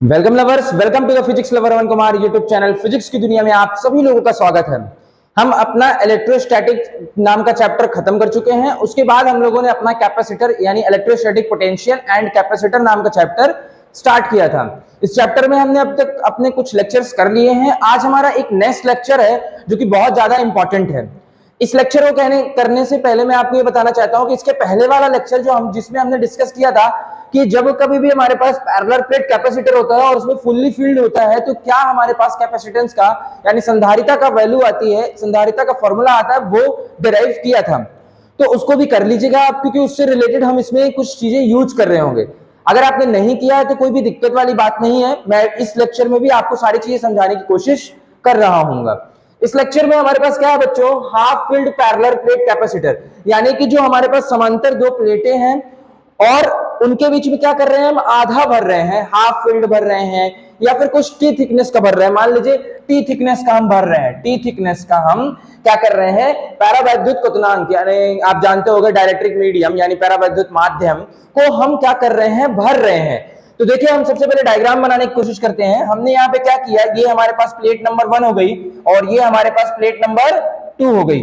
Welcome lovers, welcome to the physics lover Aman Kumar YouTube channel. Physics की दुनिया में आप सभी लोगों का स्वागत है। हम अपना इलेक्ट्रोस्टैटिक नाम का चैप्टर खत्म कर चुके हैं। उसके बाद हम लोगों ने अपना कैपेसिटर यानी इलेक्ट्रोस्टैटिक पोटेंशियल एंड कैपेसिटर नाम का चैप्टर स्टार्ट किया था। इस चैप्टर में हमने अब तक अपने कुछ लेक्चर्स कर लिए हैं। आज हमारा एक नेक्स्ट लेक्चर है जो कि बहुत ज्यादा इंपॉर्टेंट है। इस लेक्चर को करने से पहले मैं आपको ये बताना चाहता हूं कि इसके पहले वाला लेक्चर जिसमें हमने डिस्कस किया था कि जब कभी भी हमारे पास पैरेलल प्लेट कैपेसिटर होता है और उसमें फुल्ली फील्ड होता है तो क्या हमारे पास कैपेसिटेंस का यानी संधारिता का वैल्यू आती है, संधारिता का फॉर्मूला आता है, वो डिराइव किया था। तो उसको भी कर लीजिएगा आप, क्योंकि उससे रिलेटेड हम इसमें कुछ चीजें यूज कर रहे होंगे। अगर आपने नहीं किया है तो कोई भी दिक्कत वाली बात नहीं है। मैं इस लेक्चर में भी आपको सारी चीजें समझाने की कोशिश कर रहा हूँ। इस लेक्चर में हमारे पास क्या है बच्चों, half field parallel plate capacitor, यानी कि जो हमारे पास समांतर दो प्लेटें हैं और उनके बीच में क्या कर रहे हैं, हम आधा भर रहे हैं, हाफ फील्ड भर रहे हैं, या फिर कुछ टी थिकनेस का भर रहे हैं। मान लीजिए टी थिकनेस का हम भर रहे हैं, टी थिकनेस का हम क्या कर रहे हैं, पैरावैद्युत क्वथनांक यानी आप जानते होंगे डाइलेक्ट्रिक मीडियम यानी पैरावैद्युत माध्यम को हम क्या कर रहे हैं, भर रहे हैं। तो देखिए हम सबसे पहले डायग्राम बनाने की कोशिश करते हैं। हमने यहाँ पे क्या किया, ये हमारे पास प्लेट नंबर 1 हो गई और ये हमारे पास प्लेट नंबर 2 हो गई।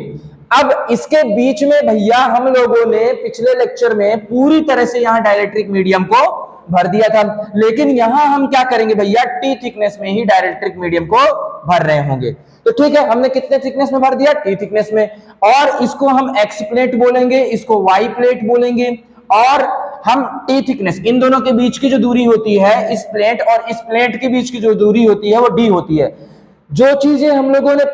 अब इसके बीच में भैया हम लोगों ने पिछले लेक्चर में पूरी तरह से यहाँ डाइलेक्ट्रिक मीडियम को भर दिया था, लेकिन यहाँ हम क्या करेंगे भैया, टी थिकनेस में ही डाइलेक्ट्रिक मीडियम को भर रहे होंगे। तो ठीक है, हमने कितने थिकनेस में भर दिया, टी थिकनेस में, और इसको हम एक्स प्लेट बोलेंगे, इसको वाई प्लेट बोलेंगे, और हम टी थिकनेस इन दोनों के बीच की जो दूरी होती है, इस प्लेट और इस प्लेट के बीच की जो दूरी होती है वो डी होती है। जो चीजें हम लोगों ने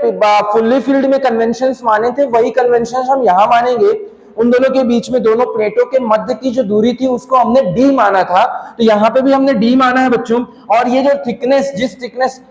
फुल्ली फील्ड में कन्वेंशंस माने थे वही कन्वेंशंस हम यहां मानेंगे। उन दोनों के बीच में दोनों प्लेटों के मध्य की जो दूरी थी उसको हमने डी माना था, तो यहां पे भी हमने डी माना है बच्चों। और ये जो थिकनेस, जिस थिकनेस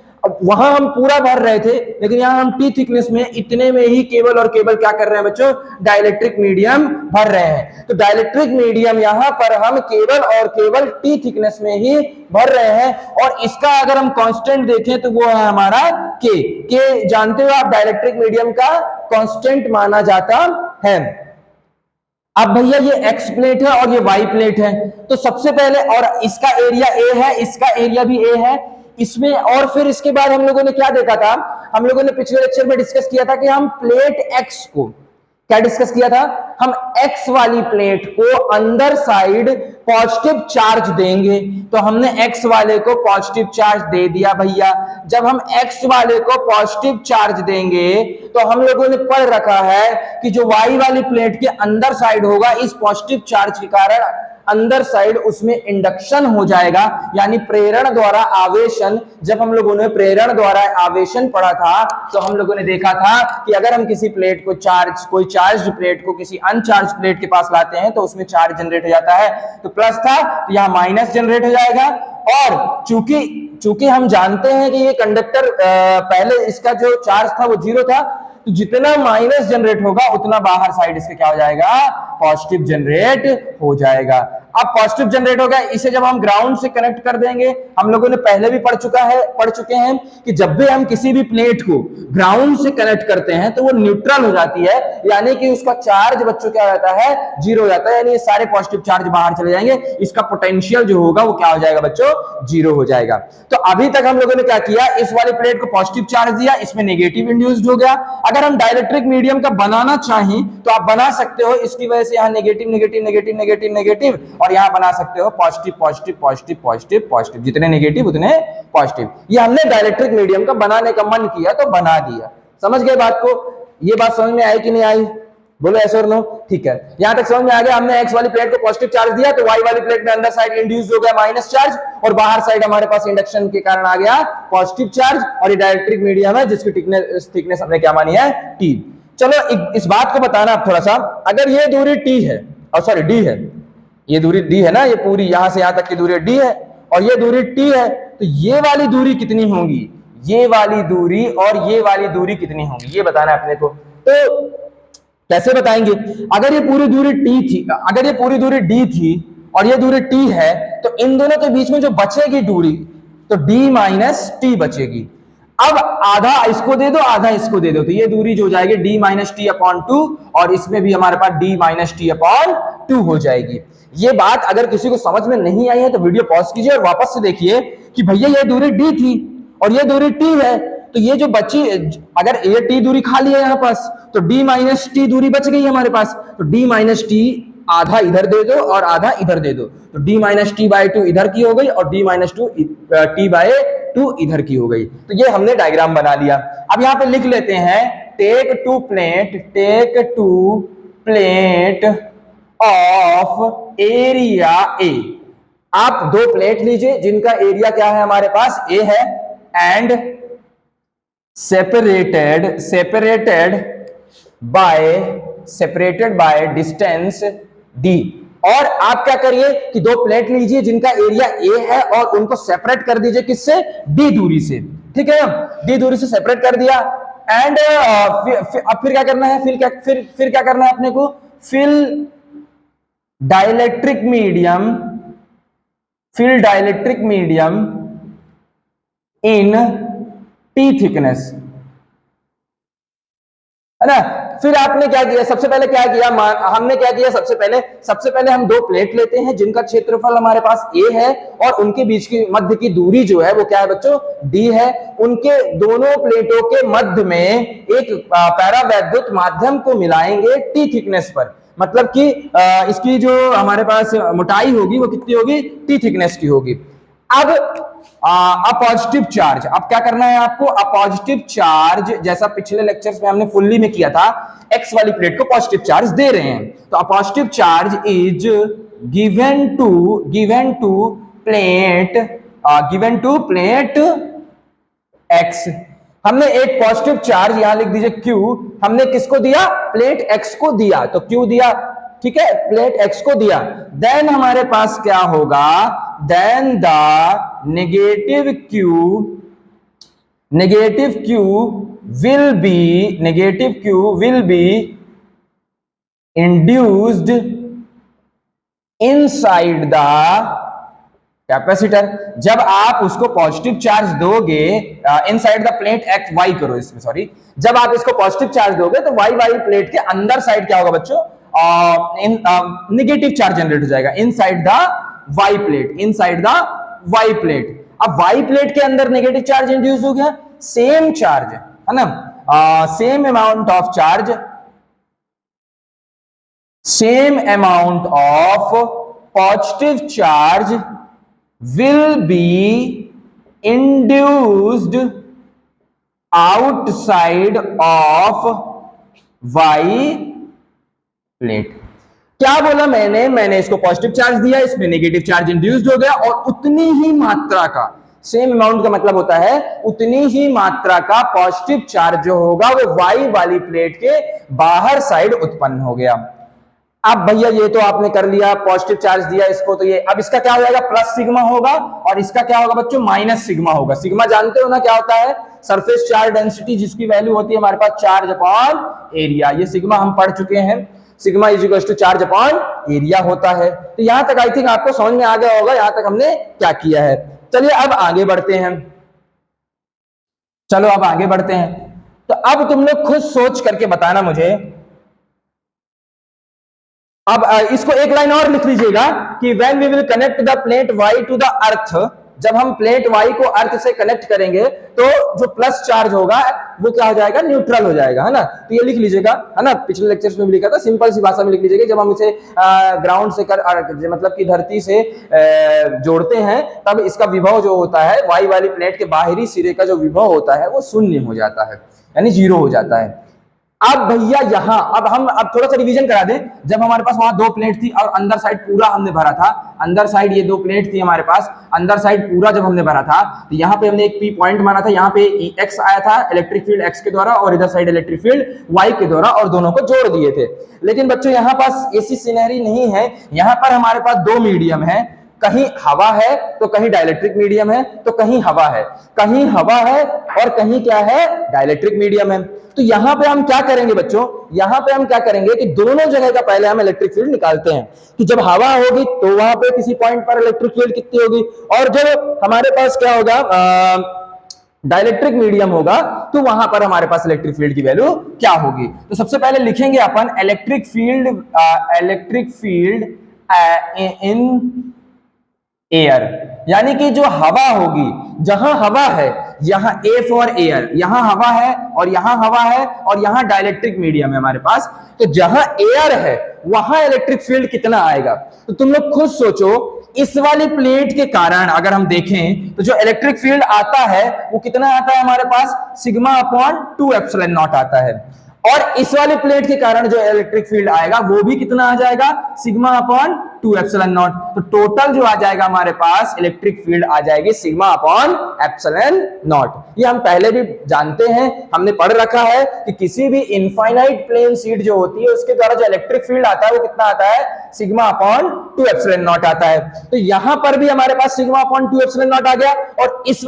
वहां हम पूरा भर रहे थे, लेकिन यहां हम टी थिकनेस में इतने में ही केवल और केवल क्या कर रहे हैं बच्चों, डाइलेक्ट्रिक मीडियम भर रहे हैं। तो डाइलेक्ट्रिक मीडियम यहां पर हम केवल और केवल टी थिकनेस में ही भर रहे हैं। और इसका अगर हम कांस्टेंट देखें तो वो है हमारा के जानते हो आप, डाइलेक्ट्रिक मीडियम का कांस्टेंट माना जाता है। अब भैया ये एक्स प्लेट है और ये वाई प्लेट है, तो सबसे पहले, और इसका एरिया ए है, इसका एरिया भी ए है इसमें। और फिर इसके बाद हम लोगों ने क्या देखा था, हम लोगों ने पिछले लेक्चर में डिस्कस किया था कि हम प्लेट एक्स को क्या डिस्कस किया था, हम एक्स वाली प्लेट को अंदर साइड पॉजिटिव चार्ज देंगे। तो हमने एक्स वाले को पॉजिटिव चार्ज दे दिया भैया। जब हम एक्स वाले को पॉजिटिव चार्ज देंगे तो हम लोगों ने पढ़ रखा है कि जो वाई वाली प्लेट के अंदर साइड होगा, इस पॉजिटिव चार्ज के कारण अंदर साइड उसमें इंडक्शन हो जाएगा, यानी प्रेरण द्वारा आवेशन। जब हम लोगों ने प्रेरण द्वारा आवेशन पढ़ा था तो हम लोगों ने देखा था कि अगर हम किसी प्लेट को कोई चार्ज प्लेट को किसी अनचार्ज प्लेट के पास लाते हैं तो उसमें चार्ज जनरेट हो जाता है। तो प्लस था तो यहां माइनस जनरेट हो जाएगा। और चूंकि हम जानते हैं कि ये कंडक्टर पहले इसका जो चार्ज था वो 0 था, तो जितना माइनस जनरेट होगा उतना बाहर साइड इसके क्या हो जाएगा, पॉजिटिव जनरेट हो जाएगा। अब पॉजिटिव जनरेट हो गया, इसे जब हम ग्राउंड से कनेक्ट कर देंगे, हम लोगों ने पहले भी पढ़ चुके हैं कि जब भी हम किसी भी प्लेट को ग्राउंड से कनेक्ट करते हैं तो वो न्यूट्रल हो जाती है, यानी कि उसका चार्ज बच्चों क्या हो जाता है, 0 हो जाता है, यानी ये सारे पॉजिटिव चार्ज बाहर चले जाएंगे, इसका पोटेंशियल जो होगा वो क्या हो जाएगा बच्चों, 0 हो जाएगा। तो अभी तक हम लोगों ने क्या किया, इस वाली प्लेट को पॉजिटिव चार्ज दिया, इसमें नेगेटिव इंड्यूस्ड हो गया। अगर हम डाइलेक्ट्रिक मीडियम का बनाना चाहें तो आप बना सकते हो, इसकी वजह से यहां negative negative negative negative negative, और यहां बना सकते हो positive positive positive positive positive, जितने नेगेटिव उतने पॉजिटिव। ये हमने डाइलेक्ट्रिक मीडियम का बनाने का मन किया तो बना दिया। समझ गए बात को? ये बात समझ में आई कि नहीं आई? बोलो ऐसे और नो। ठीक है, यहां तक समझ में आ गया। हमने एक्स वाली प्लेट को पॉजिटिव चार्ज दिया तो वाई वाली प्लेट में अंदर साइड इंड्यूस हो गया माइनस चार्ज, और बाहर साइड हमारे पास इंडक्शन के कारण आ गया पॉजिटिव चार्ज। और ये डाइलेक्ट्रिक मीडियम है जिसकी थिकनेस हमने क्या मानी है, टी। चलो इस बात को बताना आप थोड़ा सा, अगर ये दूरी टी है और सॉरी डी है, ये दूरी डी है ना, ये पूरी यहां से यहां तक की दूरी डी है और ये दूरी टी है, तो ये वाली दूरी कितनी होगी, ये वाली दूरी और ये वाली दूरी कितनी होगी, ये बताना है अपने को। तो कैसे बताएंगे, अगर ये पूरी दूरी टी थी, अगर ये पूरी दूरी डी थी और ये दूरी टी है, तो इन दोनों के बीच में जो बचेगी दूरी, तो डी माइनस टी बचेगी। अब आधा इसको दे दो, आधा इसको दे दो, तो ये दूरी जो हो जाएगी d minus T upon two, और इसमें भी हमारे पास d minus T upon two हो जाएगी। ये बात अगर किसी को समझ में नहीं आई है तो वीडियो पॉज कीजिए और वापस से देखिए कि भैया ये दूरी d थी और ये दूरी t है, तो ये जो बची, अगर ये t दूरी खाली है यहाँ पास, तो d माइनस टी दूरी बच गई हमारे पास, तो d माइनस टी आधा इधर दे दो और आधा इधर दे दो, तो d minus T by two इधर की हो गई और d minus two T by two इधर की हो गई। तो ये हमने डायग्राम बना लिया। अब यहाँ पे लिख लेते हैं take two plate of area A. आप दो प्लेट लीजिए जिनका एरिया क्या है हमारे पास ए है, and separated by distance D. और आप क्या करिए कि दो प्लेट लीजिए जिनका एरिया ए है और उनको सेपरेट कर दीजिए, किससे, डी दूरी से। ठीक है, डी दूरी से सेपरेट कर दिया, एंड अब फिर क्या करना है, फिर क्या करना है अपने को, fill dielectric medium in T thickness, है ना। फिर आपने क्या किया, सबसे पहले क्या किया, हमने क्या किया, सबसे पहले हम दो प्लेट लेते हैं जिनका क्षेत्रफल हमारे पास a है और उनके बीच की मध्य की दूरी जो है वो क्या है बच्चों, d है। उनके दोनों प्लेटों के मध्य में एक पैरावैद्युत माध्यम को मिलाएंगे t थिकनेस पर, मतलब कि इसकी जो हमारे पास मोटाई होगी वो कितनी होगी, t थिकनेस की होगी। अब पॉजिटिव चार्ज, अब क्या करना है आपको, पॉजिटिव चार्ज, जैसा पिछले लेक्चर्स में हमने फुल्ली में किया था, एक्स वाली प्लेट को पॉजिटिव चार्ज दे रहे हैं, तो positive charge is given to plate X. हमने एक पॉजिटिव चार्ज यहां लिख दीजिए Q, हमने किसको दिया, प्लेट x को दिया, तो Q दिया, ठीक है, प्लेट x को दिया। देन हमारे पास क्या होगा, then the negative Q will be induced inside the capacitor. जब आप उसको पॉजिटिव चार्ज दोगे inside the plate X, Y करो इसमें, सॉरी, जब आप इसको पॉजिटिव चार्ज दोगे तो वाई वाली प्लेट के अंदर साइड क्या होगा बच्चों, नेगेटिव चार्ज जनरेट हो जाएगा इनसाइड द वाई प्लेट। अब वाई प्लेट के अंदर नेगेटिव चार्ज इंड्यूस हो गया, सेम चार्ज है ना, same amount of positive charge will be induced outside of y plate। क्या बोला मैंने इसको पॉजिटिव चार्ज दिया, इसमें नेगेटिव चार्ज इंड्यूस्ड हो गया, और उतनी ही मात्रा का, सेम अमाउंट का मतलब होता है उतनी ही मात्रा का पॉजिटिव चार्ज जो होगा वो वाई वाली प्लेट के बाहर साइड उत्पन्न हो गया। अब भैया ये तो आपने कर लिया, पॉजिटिव चार्ज दिया इसको, तो ये अब इसका क्या हो जाएगा, प्लस सिग्मा होगा, और इसका क्या होगा बच्चों, माइनस सिग्मा होगा। सिग्मा जानते हो ना क्या होता है, सरफेस चार्ज डेंसिटी, जिसकी वैल्यू होती है हमारे पास चार्ज अपॉन एरिया। ये सिग्मा हम पढ़ चुके हैं, sigma is equal to charge upon area होता है। तो यहां तक आई थिंक आपको समझ में आ गया होगा, यहां तक हमने क्या किया है। चलिए अब आगे बढ़ते हैं, तो अब तुम लोग खुद सोच करके बताना मुझे। अब इसको एक लाइन और लिख लीजिएगा कि when we will connect the plate y to the earth, जब हम प्लेट y को अर्थ से कनेक्ट करेंगे तो जो प्लस चार्ज होगा वो क्या हो जाएगा, न्यूट्रल हो जाएगा, है ना। तो ये लिख लीजिएगा, है ना, पिछले लेक्चर्स में भी लिखा था, सिंपल सी भाषा में लिख लीजिएगा। जब हम इसे ग्राउंड से मतलब कि धरती से जोड़ते हैं तब इसका विभव जो होता है, y वाली प्लेट के बाहरी सिरे का जो विभव होता है वो शून्य हो जाता है, यानी जीरो हो जाता है। अब भैया यहां अब थोड़ा सा रिवीजन करा दें। जब हमारे पास वहां दो प्लेट थी और अंदर साइड पूरा हमने भरा था, अंदर साइड ये दो प्लेट थी हमारे पास, अंदर साइड पूरा जब हमने भरा था तो यहाँ पे हमने एक पी पॉइंट माना था, यहाँ पे एक्स आया था इलेक्ट्रिक फील्ड एक्स के द्वारा और इधर साइड इलेक्ट्रिक फील्ड वाई के द्वारा, और दोनों को जोड़ दिए थे। लेकिन बच्चों यहाँ पास ऐसी सिनेरी नहीं है, यहाँ पर हमारे पास दो मीडियम है, कहीं हवा है तो कहीं डाइलेक्ट्रिक मीडियम है, तो कहीं हवा है, कहीं हवा है और कहीं क्या है, डाइलेक्ट्रिक मीडियम है। तो यहां पे हम क्या करेंगे बच्चों, यहां पे हम क्या करेंगे कि दोनों जगह का पहले हम इलेक्ट्रिक फील्ड निकालते हैं कि जब हवा होगी तो वहां पे किसी पॉइंट पर इलेक्ट्रिक फील्ड कितनी होगी, और जब हमारे पास क्या होगा डाइलेक्ट्रिक मीडियम होगा तो वहां पर हमारे पास इलेक्ट्रिक फील्ड की वैल्यू क्या होगी। तो सबसे पहले लिखेंगे अपन इलेक्ट्रिक फील्ड इन एयर, यानी कि जो हवा होगी, जहां हवा है यहां ए फॉर एयर, यहां हवा है और यहां हवा है और यहां डाइलेक्ट्रिक मीडियम है हमारे पास, तो जहां एयर है वहां इलेक्ट्रिक फील्ड कितना आएगा। तो तुम लोग खुद सोचो, इस वाली प्लेट के कारण अगर हम देखें तो जो इलेक्ट्रिक फील्ड आता है वो कितना आता है हमारे पास, सिग्मा अपॉन 2 एप्सिलॉन नॉट आता है, और इस वाली प्लेट के कारण जो इलेक्ट्रिक फील्ड आएगा वो भी कितना आ जाएगा, सिग्मा अपॉन 2 एप्सिलॉन नॉट। तो टोटल जो आ जाएगा हमारे पास इलेक्ट्रिक फील्ड आ जाएगी सिग्मा अपॉन एप्सिलॉन नॉट। ये हम पहले भी जानते हैं, हमने पढ़ रखा है कि किसी भी इनफाइनाइट प्लेन शीट जो होती है उसके द्वारा जो इलेक्ट्रिक फील्ड आता है वो कितना आता है, सिग्मा अपॉन 2 एप्सिलॉन नॉट आता है। तो यहां पर भी हमारे पास सिग्मा अपॉन 2 एप्सिलॉन नॉट आ गया, और इस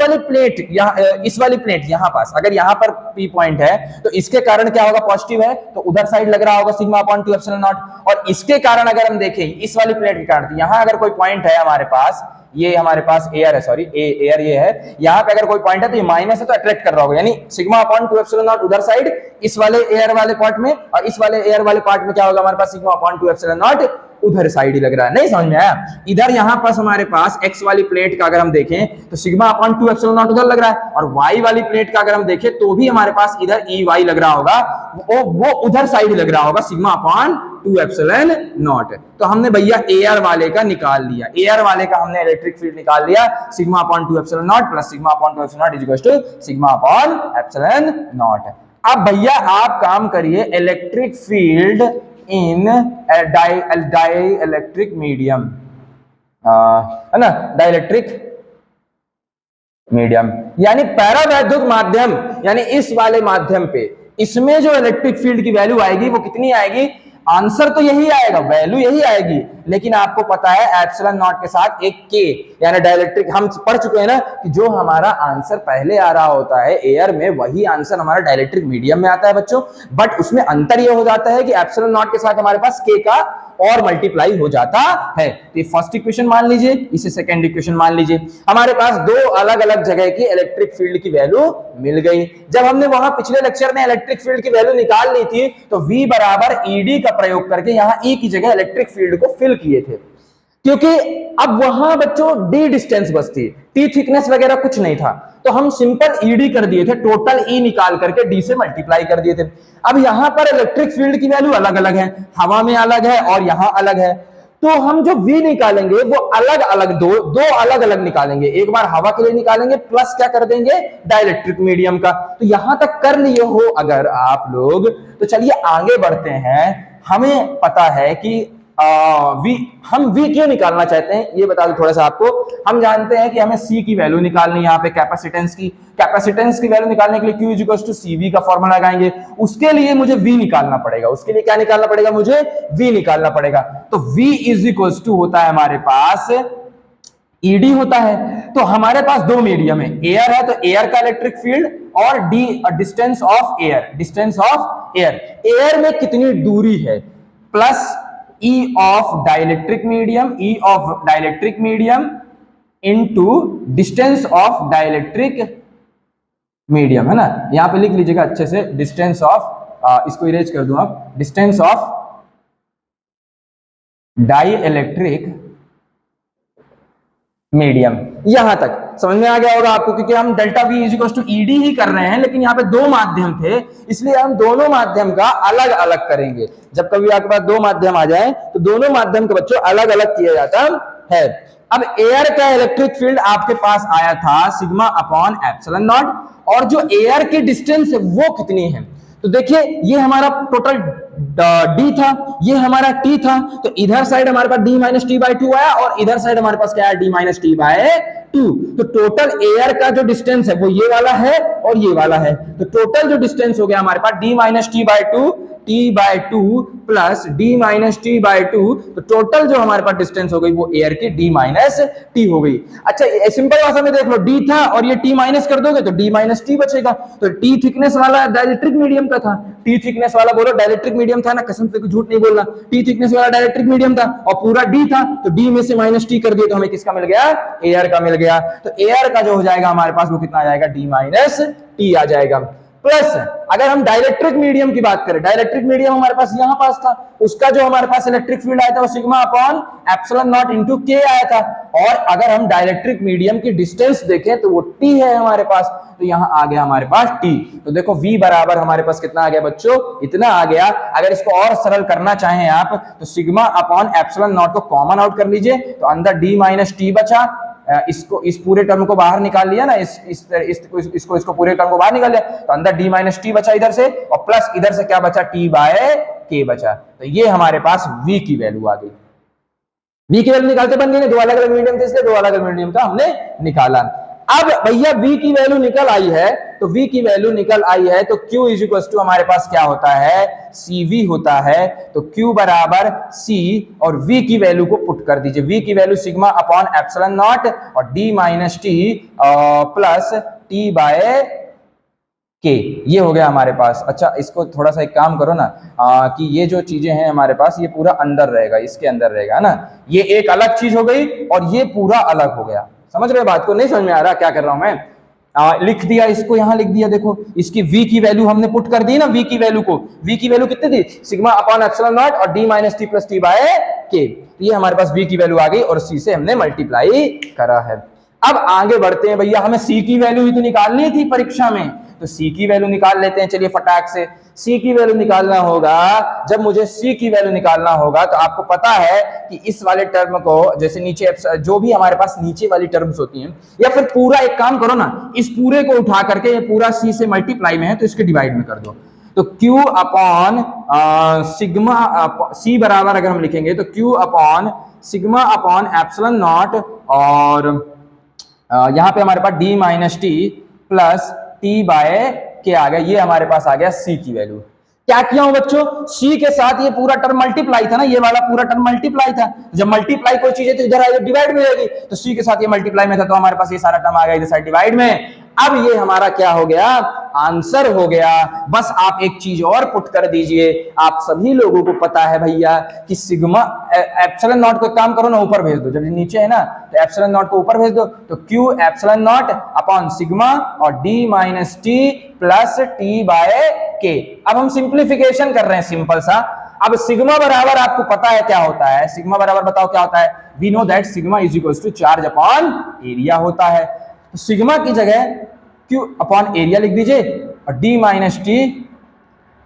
वाली प्लेट यहां पास अगर यहां पर पी पॉइंट है तो इसके कारण क्या होगा, पॉजिटिव है तो उधर साइड लग रहा होगा सिग्मा अपॉन 2 एप्सिलॉन नॉट, और इसके कारण अगर हम देखें इस वाली प्लेट के कारण, तो यहां अगर कोई पॉइंट है हमारे पास, ये हमारे पास एयर है, सॉरी एयर ये है, यहां पे अगर कोई पॉइंट है तो ये माइनस है तो अट्रैक्ट कर रहा होगा, यानी सिग्मा अपॉन 2 एप्सिलॉन नॉट उधर साइड इस वाले एयर वाले पार्ट में, और इस वाले एयर वाले पार्ट में क्या होगा हमारे पास, सिग्मा अपॉन 2 एप्सिलॉन नॉट उधर साइड ही लग रहा है। नहीं समझ में आया? इधर यहां पास हमारे पास एक्स वाली प्लेट का अगर हम देखें तो सिग्मा अपॉन 2 एप्सिलॉन नॉट उधर लग रहा है, और वाई वाली प्लेट का अगर हम देखें तो भी हमारे पास इधर ई वाई लग रहा होगा, वो उधर साइड लग रहा होगा सिग्मा अपॉन 2 एप्सिलॉन नॉट। तो हमने भैया एयर वाले का निकाल लिया, एयर वाले का हमने इलेक्ट्रिक फील्ड निकाल लिया, sigma upon 2 epsilon naught plus sigma upon 2 epsilon naught is equal to sigma upon epsilon naught. अब भैया आप काम करिए, electric field in dielectric medium, है ना, डाइलेक्ट्रिक मीडियम यानी पैरावैद्युत माध्यम, यानी इस वाले माध्यम पे, इसमें जो इलेक्ट्रिक फील्ड की वैल्यू आएगी वो कितनी आएगी, आंसर तो यही आएगा, वैल्यू यही आएगी, लेकिन आपको पता है एप्सिलॉन नॉट के साथ एक के, यानी डाइलेक्ट्रिक, हम पढ़ चुके हैं ना कि जो हमारा आंसर पहले आ रहा होता है एयर में वही आंसर हमारा डाइलेक्ट्रिक मीडियम में आता है बच्चों, बट उसमें अंतर यह हो जाता है कि एप्सिलॉन नॉट के साथ हमारे पास के का और मल्टीप्लाई हो जाता है। तो ये फर्स्ट इक्वेशन मान लीजिए, इसे सेकंड इक्वेशन मान लीजिए, हमारे पास दो अलग अलग जगह की इलेक्ट्रिक फील्ड की वैल्यू मिल गई। जब हमने वहां पिछले लेक्चर में इलेक्ट्रिक फील्ड की वैल्यू निकाल ली थी तो V बराबर ईडी का प्रयोग करके यहां E की जगह इलेक्ट्रिक फील्ड को फिल किए थे, क्योंकि अब वहां बच्चों D डिस्टेंस बस थी, T थिकनेस वगैरह कुछ नहीं था, तो हम सिंपल ईडी कर दिए थे, टोटल E निकाल करके D से मल्टीप्लाई कर दिए थे। अब यहां पर इलेक्ट्रिक फील्ड की वैल्यू अलग अलग है, हवा में अलग है और यहां अलग है, तो हम जो V निकालेंगे वो अलग अलग दो अलग अलग निकालेंगे, एक बार हवा के लिए निकालेंगे प्लस क्या कर देंगे डाइलेक्ट्रिक मीडियम का। तो यहां तक कर लिए हो अगर आप लोग, तो चलिए आगे बढ़ते हैं। हमें पता है कि हम V क्यों निकालना चाहते हैं ये बता दूं थोड़ा सा आपको। हम जानते हैं कि हमें C की वैल्यू निकालनी है, यहाँ पे कैपेसिटेंस की वैल्यू निकालने के लिए Q इक्वल्स टू CV का फॉर्मूला लगाएंगे, उसके लिए मुझे V निकालना पड़ेगा, उसके लिए क्या निकालना पड़ेगा, मुझे V निकालना पड़ेगा। तो V इज इक्वल्स टू होता है हमारे पास ईडी होता है, तो हमारे पास दो मीडियम है, एयर है तो एयर का इलेक्ट्रिक फील्ड और डिस्टेंस ऑफ एयर, एयर में कितनी दूरी है plus E of dielectric medium into distance of dielectric medium, है ना, यहां पे लिख लीजिएगा अच्छे से, डिस्टेंस ऑफ, इसको इरेज कर दूं आप, डिस्टेंस ऑफ डाइलेक्ट्रिक मीडियम। यहां तक समझ में आ गया होगा आपको, क्योंकि हम delta V is equal to ED ही कर रहे हैं, लेकिन यहाँ पे दो माध्यम थे इसलिए हम दोनों माध्यम का अलग अलग करेंगे। जब कभी आपके पास दो माध्यम आ जाए तो दोनों माध्यम के बच्चों अलग अलग किया जाता है। अब एयर का इलेक्ट्रिक फील्ड आपके पास आया था सिग्मा अपॉन एप्सिलॉन नॉट, और जो एयर की डिस्टेंस है वो कितनी है, तो देखिए ये हमारा टोटल D था, ये हमारा T था, तो इधर साइड हमारे पास D minus T by two आया और इधर साइड हमारे पास क्या है D minus T by two. तो टोटल एयर का जो डिस्टेंस है वो ये वाला है और ये वाला है, तो टोटल जो डिस्टेंस हो गया हमारे पास D minus T by two plus D minus T by two, तो टोटल जो हमारे पास डिस्टेंस हो गई वो एयर की D माइनस टी हो गई। अच्छा सिंपल भाषा में देख लो, D था और ये T माइनस कर दोगे तो D माइनस टी बचेगा, तो T थिकनेस वाला डाइलेक्ट्रिक मीडियम का था, टी थिकनेस वाला बोलो डाइलेक्ट्रिक मीडियम था ना, कसम से झूठ नहीं बोलना, टी थिकनेस वाला डाइलेक्ट्रिक मीडियम था और पूरा डी था, तो डी में से माइनस टी कर दिए तो हमें किसका मिल गया, एयर का मिल गया। तो एयर का जो हो जाएगा हमारे पास वो कितना आ जाएगा, डी माइनस टी आ जाएगा। प्लस अगर हम डाइलेक्ट्रिक मीडियम की बात करें, डाइलेक्ट्रिक मीडियम हमारे पास यहां पास था, उसका जो हमारे पास इलेक्ट्रिक फील्ड आया था वो sigma upon epsilon naught into के आया था। और अगर हम डाइलेक्ट्रिक मीडियम की डिस्टेंस देखें तो वो टी है हमारे पास, तो यहां आ गया हमारे पास टी। तो देखो v बराबर हमारे पास कितना आ गया बच्चों, इतना आ गया। अगर इसको और सरल करना चाहें आप तो सिग्मा अपॉन एप्सिलॉन नॉट को कॉमन आउट कर लीजिए, तो अंदर d माइनस टी बचा, इसको इस पूरे टर्म को बाहर निकाल लिया ना, इसको पूरे टर्म को बाहर निकाल लिया, तो अंदर d माइनस टी बचा इधर से, और प्लस इधर से क्या बचा, t बाय के बचा। तो ये हमारे पास v की वैल्यू आ गई। v की वैल्यू निकालते बन गई, दो अलग अलग मीडियम थे इसलिए दो अलग अलग मीडियम का हमने निकाला। अब भैया v की वैल्यू निकल आई है, तो v की वैल्यू निकल आई है, तो q इज इक्वल टू हमारे पास क्या होता है, cv होता है। तो q बराबर c और v की वैल्यू को पुट कर दीजिए, v की value sigma upon epsilon naught और d minus T plus t by के, ये हो गया हमारे पास। अच्छा इसको थोड़ा सा एक काम करो ना, कि ये जो चीजें हैं हमारे पास ये पूरा अंदर रहेगा, इसके अंदर रहेगा ना, ये एक अलग चीज हो गई और ये पूरा अलग हो गया। समझ रहे बात को, नहीं समझ में आ रहा क्या कर रहा हूं मैं, लिख दिया, इसको यहां लिख दिया, देखो इसकी v की वैल्यू हमने पुट कर दी ना, v की वैल्यू को, v की वैल्यू कितनी थी, सिग्मा अपॉन एप्सिलॉन नॉट और d minus T plus T by के, ये हमारे पास v की वैल्यू आ गई और c से हमने मल्टीप्लाई करा है। अब आगे बढ़ते हैं भैया, हमें c की वैल्यू ही तो निकालनी थी परीक्षा में, तो c की वैल्यू निकाल लेते हैं। चलिए फटाक से c की वैल्यू निकालना होगा, जब मुझे c की वैल्यू निकालना होगा तो आपको पता है कि इस वाले टर्म को, जैसे नीचे जो भी हमारे पास नीचे वाली टर्म्स होती हैं, या फिर पूरा एक काम करो ना, इस पूरे को उठा करके ये पूरा c से मल्टीप्लाई में है तो इसके डिवाइड में कर दो, तो q अपॉन सिग्मा, c बराबर अगर हम लिखेंगे तो q upon sigma upon epsilon naught और यहां पे हमारे पास d minus T plus T by के आ गया, ये हमारे पास आ गया c की वैल्यू। क्या किया हूं बच्चों, c के साथ ये पूरा टर्म मल्टीप्लाई था ना, ये वाला पूरा टर्म मल्टीप्लाई था, जब मल्टीप्लाई कोई चीज है तो इधर आएगी डिवाइड में रहेगी, तो c के साथ ये मल्टीप्लाई में था तो हमारे पास ये सारा टर्म आ गया इधर साइड डिवाइड में। अब ये हमारा क्या हो गया, आंसर हो गया। बस आप एक चीज और पुट कर दीजिए, आप सभी लोगों को पता है भैया कि सिग्मा एप्सिलॉन नॉट को काम करो ना ऊपर भेज दो, जब नीचे है ना तो एप्सिलॉन नॉट को ऊपर भेज दो, तो q epsilon naught upon sigma और d minus T plus T by k. अब हम सिंप्लीफिकेशन कर रहे हैं सिंपल सा। अब सिग्मा बराबर आपको पता है क्या होता है, सिग्मा बराबर बताओ क्या होता है, we know that sigma is equal to charge upon area होता है, तो सिग्मा की जगह q अपॉन एरिया लिख दीजिए और d minus T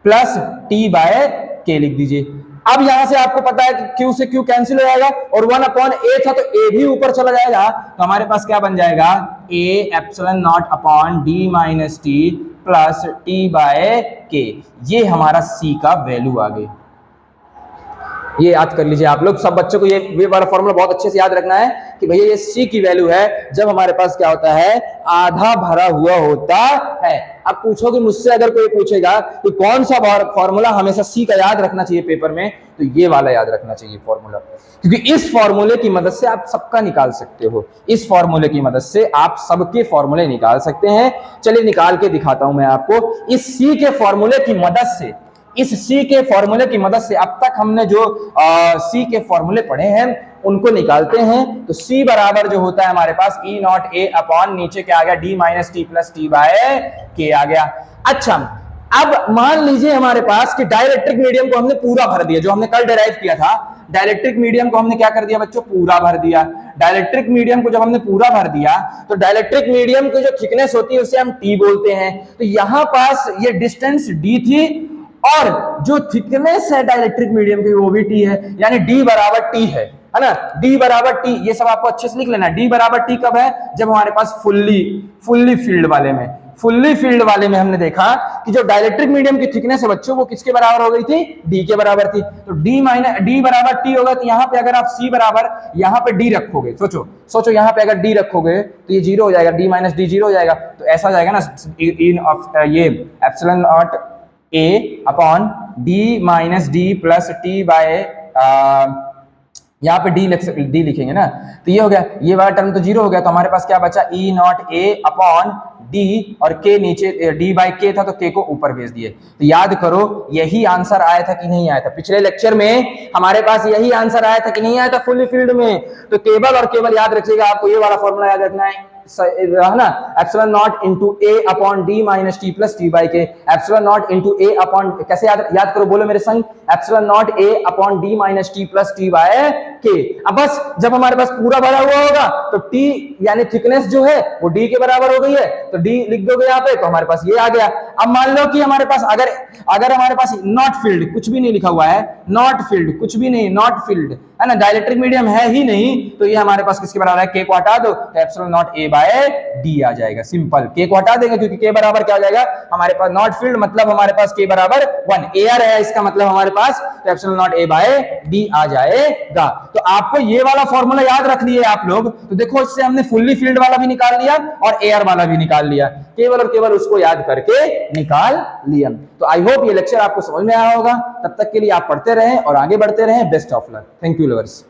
plus T by k लिख दीजिए। अब यहां से आपको पता है कि q से q कैंसिल हो जाएगा और 1 अपॉन a था तो a भी ऊपर चला जाएगा, तो हमारे पास क्या बन जाएगा, a epsilon naught upon d minus T plus T by के, ये हमारा c का वैल्यू आ गई। ये याद कर लीजिए आप लोग, सब बच्चों को ये वाला फॉर्मूला बहुत अच्छे से याद रखना है कि भैया ये c की वैल्यू है जब हमारे पास क्या होता है, आधा भरा हुआ होता है। अब पूछोगे मुझसे, अगर कोई पूछेगा कि कौन सा फॉर्मूला हमेशा c का याद रखना चाहिए पेपर में, तो ये वाला याद रखना चाहिए फॉर्मूला, क्योंकि इस फॉर्मूले की मदद से आप सबका निकाल सकते हो, इस फॉर्मूले की मदद से आप सबके फॉर्मूले निकाल सकते हैं। चलिए निकाल के दिखाता हूं मैं आपको। इस c के फॉर्मूले की मदद से, इस c के फॉर्मूले की मदद से अब तक हमने जो c के फॉर्मूले पढ़े हैं उनको निकालते हैं। तो c बराबर जो होता है हमारे पास e नॉट a अपॉन नीचे क्या आ गया, d minus T plus T by के आ गया। अच्छा अब मान लीजिए हमारे पास कि डाइलेक्ट्रिक मीडियम को हमने पूरा भर दिया, जो हमने कल डिराइव किया था, डाइलेक्ट्रिक मीडियम को हमने क्या कर दिया बच्चों, पूरा भर दिया। डाइलेक्ट्रिक मीडियम को जब हमने पूरा भर दिया तो डाइलेक्ट्रिक मीडियम की जो थिकनेस होती है उसे हम t बोलते हैं। तो यहां पास ये डिस्टेंस d थी और जो थिकनेस है डाइलेक्ट्रिक मीडियम की वो भी t है, यानी d बराबर t है ना, d बराबर t। ये सब आपको अच्छे से लिख लेना। d बराबर t कब है, जब हमारे पास फुल्ली फील्ड वाले में, फुल्ली फील्ड वाले में हमने देखा कि जो डाइलेक्ट्रिक मीडियम की थिकनेस है बच्चों वो किसके बराबर हो गई थी, d के बराबर थी। तो d बराबर t होगा, तो यहाँ पे अगर आप c बराबर यहाँ पे d रखोगे, सोचो यहाँ पे अगर d रखोगे तो ये 0 हो जाएगा, d माइनस डी 0 हो जाएगा, तो ऐसा हो जाएगा ना, ये epsilon naught a upon d minus d plus T by यहाँ पे डी लिखेंगे ना, तो ये हो गया, ये वाला टर्म तो जीरो हो गया, तो हमारे पास क्या बचा, ई नॉट ए अपॉन डी, और के नीचे डी बाई के था तो के को ऊपर भेज दिए। तो याद करो यही आंसर आया था कि नहीं आया था, पिछले लेक्चर में हमारे पास यही आंसर आया था कि नहीं आया था फुल्ली फील्ड में। तो केवल और केवल याद रखिएगा, आपको ये वाला फॉर्मूला याद रखना है ना, epsilon naught into A upon D minus T plus T by K, epsilon naught into A upon, कैसे याद करो, बोलो मेरे संग, epsilon naught A upon D minus T plus T by K. अब बस जब हमारे पास पूरा भरा हुआ होगा तो टी यानी थिकनेस जो है वो डी के बराबर हो गई है, तो डी लिख दोगे यहाँ पे, तो हमारे पास ये आ गया। अब मान लो कि हमारे पास अगर हमारे पास नॉट फील्ड कुछ भी नहीं लिखा हुआ है, नॉट फील्ड कुछ भी नहीं, नॉट फील्ड है ना, डाइलेक्ट्रिक मीडियम है ही नहीं, तो ये हमारे पास किसके बराबर है, के को हटा दो, तो epsilon naught A by D आ जाएगा। सिंपल, के को हटा देंगे क्योंकि के बराबर क्या हो जाएगा हमारे पास, नॉट फील्ड मतलब हमारे पास के बराबर 1, एयर है इसका मतलब हमारे पास, तो epsilon naught A by D आ जाएगा। तो आपको ये वाला फॉर्मूला याद रख लिए आप लोग, तो देखो इससे हमने फुल्ली फील्ड वाला भी निकाल लिया और एयर वाला भी निकाल लिया, केवल और केवल उसको याद करके निकाल लिया। तो आई होप ये लेक्चर आपको समझ में आया होगा। तब तक के लिए आप पढ़ते रहें और आगे बढ़ते रहें। Best of luck. Thank you lovers.